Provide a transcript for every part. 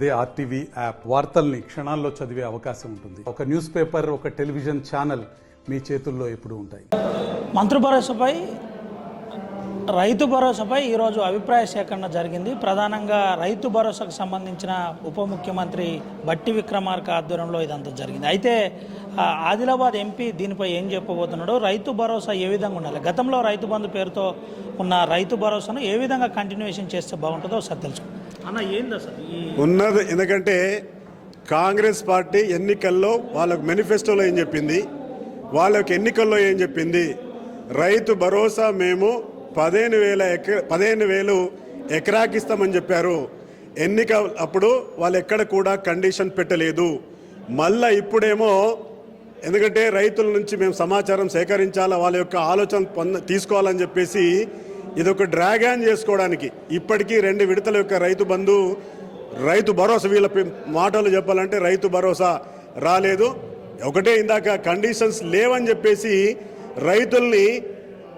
అదే RTV app వార్తల్ని క్షణాల్లో చదివే అవకాశం ఉంటుంది. ఒక న్యూస్ పేపర్, ఒక టెలివిజన్ ఛానల్ మీ చేతుల్లో ఎప్పుడూ ఉంటాయి. రైతు భరోసాపై ఈరోజు అభిప్రాయ సేకరణ జరిగింది. ప్రధానంగా రైతు భరోసాకు సంబంధించిన ఉప ముఖ్యమంత్రి బట్టి విక్రమార్క ఆధ్వర్యంలో ఇదంతా జరిగింది. అయితే ఆదిలాబాద్ ఎంపీ దీనిపై ఏం చెప్పబోతున్నాడు, రైతు భరోసా ఏ విధంగా ఉండాలి, గతంలో రైతు బంధు పేరుతో ఉన్న రైతు భరోసాను ఏ విధంగా కంటిన్యూషన్ చేస్తే బాగుంటుందో ఒకసారి తెలుసుకో అన్న. ఏంది అసలు ఉన్నది? ఎందుకంటే కాంగ్రెస్ పార్టీ ఎన్నికల్లో వాళ్ళకు మేనిఫెస్టోలో ఏం చెప్పింది, వాళ్ళకి ఎన్నికల్లో ఏం చెప్పింది, రైతు భరోసా మేము 15,000 ఎకరాకి ఇస్తామని చెప్పారు. ఎన్నిక అప్పుడు వాళ్ళు ఎక్కడ కూడా కండిషన్ పెట్టలేదు. మళ్ళా ఇప్పుడేమో ఎందుకంటే రైతుల నుంచి మేము సమాచారం సేకరించాలా, వాళ్ళ యొక్క ఆలోచన తీసుకోవాలని చెప్పేసి ఇదొక డ్రాగాన్ చేసుకోవడానికి ఇప్పటికీ 2 విడతల యొక్క రైతు భరోసా, వీళ్ళ మాటలు చెప్పాలంటే రైతు భరోసా రాలేదు. ఒకటే ఇందాక కండిషన్స్ లేవని చెప్పేసి రైతుల్ని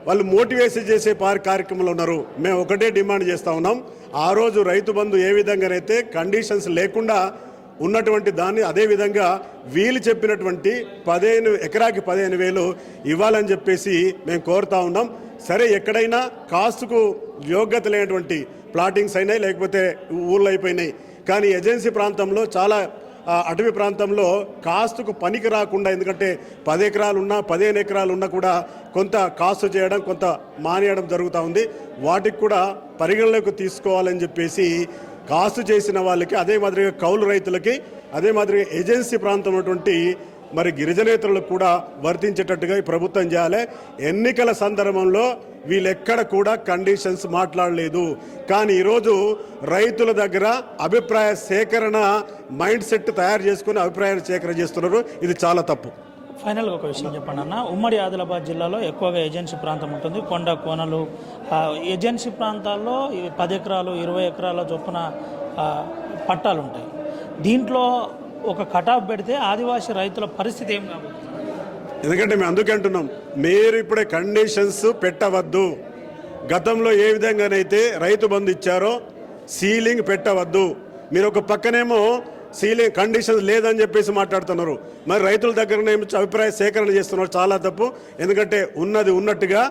వాళ్ళు మోటివేషన్ చేసే కార్యక్రమంలో ఉన్నారు. మేము ఒకటే డిమాండ్ చేస్తూ ఉన్నాం. ఆ రోజు రైతు బంధు ఏ విధంగానైతే కండిషన్స్ లేకుండా ఉన్నటువంటి దాన్ని అదేవిధంగా వీళ్ళు చెప్పినటువంటి ఎకరాకి 15,000 ఇవ్వాలని చెప్పేసి మేము కోరుతా ఉన్నాం. సరే, ఎక్కడైనా కాస్ట్కు యోగ్యత లేనటువంటి ప్లాటింగ్స్ అయినాయి, లేకపోతే ఊళ్ళో అయిపోయినాయి. కానీ ఏజెన్సీ ప్రాంతంలో చాలా అటవీ ప్రాంతంలో కాస్ట్కు పనికి రాకుండా, ఎందుకంటే 10 ఎకరాలు ఉన్నా 15 ఎకరాలు ఉన్నా కూడా కొంత కాస్ట్ చేయడం, కొంత మానేయడం జరుగుతూ ఉంది. వాటికి కూడా పరిగణలోకి తీసుకోవాలని చెప్పేసి కాస్ట్ చేసిన వాళ్ళకి, అదే మాదిరిగా కౌలు రైతులకి, అదే మాదిరిగా ఏజెన్సీ ప్రాంతం ఉన్నటువంటి మరి గిరిజనేతరులకు కూడా వర్తించేటట్టుగా ఈ ప్రభుత్వం చేయాలి. ఎన్నికల సందర్భంలో వీళ్ళెక్కడ కూడా కండిషన్స్ మాట్లాడలేదు. కానీ ఈరోజు రైతుల దగ్గర అభిప్రాయ సేకరణ మైండ్ సెట్ తయారు చేసుకుని అభిప్రాయాలు సేకరణ చేస్తున్నారు. ఇది చాలా తప్పు. ఫైనల్గా ఒక విషయం చెప్పండి అన్న. ఉమ్మడి ఆదిలాబాద్ జిల్లాలో ఎక్కువగా ఏజెన్సీ ప్రాంతం ఉంటుంది, కొండ కోనలు. ఏజెన్సీ ప్రాంతాల్లో 10 ఎకరాలు 20 ఎకరాల చొప్పున పట్టాలు ఉంటాయి. దీంట్లో ఒక కటాఫ్ పెడితే ఆదివాసీ రైతుల పరిస్థితి ఏం కాబోతుంది? ఎందుకంటే మేము అందుకే అంటున్నాం, మీరు ఇప్పుడే కండిషన్స్ పెట్టవద్దు. గతంలో ఏ విధంగానైతే రైతు బంధు ఇచ్చారో సీలింగ్ పెట్టవద్దు. మీరు ఒక పక్కనేమో సీలింగ్ కండిషన్స్ లేదని చెప్పేసి మాట్లాడుతున్నారు, మరి రైతుల దగ్గరనే అభిప్రాయ సేకరణ చేస్తున్నారు. చాలా తప్పు. ఎందుకంటే ఉన్నది ఉన్నట్టుగా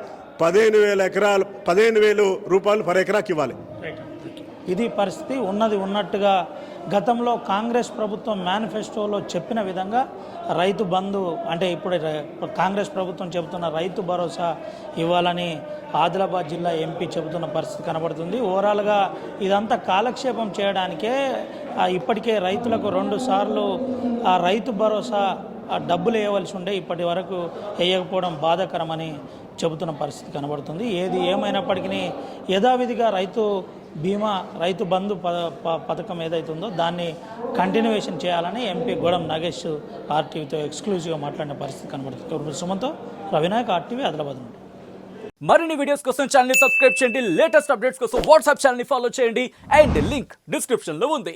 15,000 రూపాయలు పర్ ఎకరాకి ఇవ్వాలి. ఇది పరిస్థితి. ఉన్నది ఉన్నట్టుగా గతంలో కాంగ్రెస్ ప్రభుత్వం మేనిఫెస్టోలో చెప్పిన విధంగా రైతు బంధు, అంటే ఇప్పుడు కాంగ్రెస్ ప్రభుత్వం చెబుతున్న రైతు భరోసా ఇవ్వాలని ఆదిలాబాద్ జిల్లా ఎంపీ చెబుతున్న పరిస్థితి కనబడుతుంది. ఓవరాల్గా ఇదంతా కాలక్షేపం చేయడానికే ఇప్పటికే రైతులకు 2 సార్లు ఆ రైతు భరోసా డబ్బులు వేయవలసి ఉండే ఇప్పటి వరకు వేయకపోవడం బాధాకరమని చెబుతున్న పరిస్థితి కనబడుతుంది. ఏది ఏమైనప్పటికీ యథావిధిగా రైతు బీమా, రైతు బంధు పథకం ఏదైతుందో దాన్ని కంటిన్యూషన్ చేయాలని ఎంపీ గోడం నాగేష్ ఆర్టీవీతో ఎక్స్క్లూజివ్గా మాట్లాడిన పరిస్థితి కనబడుతుంది. సుమంతో, రవినాయక్, ఆర్టీవీ, ఆదిలాబాద్ నుండి. మరిన్ని వీడియోస్ కోసం ఛానల్ ని సబ్స్క్రైబ్ చేయండి. లేటెస్ట్ అప్డేట్స్ కోసం వాట్సాప్ ఛానల్ ని ఫాలో చేయండి. అండ్ లింక్ డిస్క్రిప్షన్ లో ఉంది.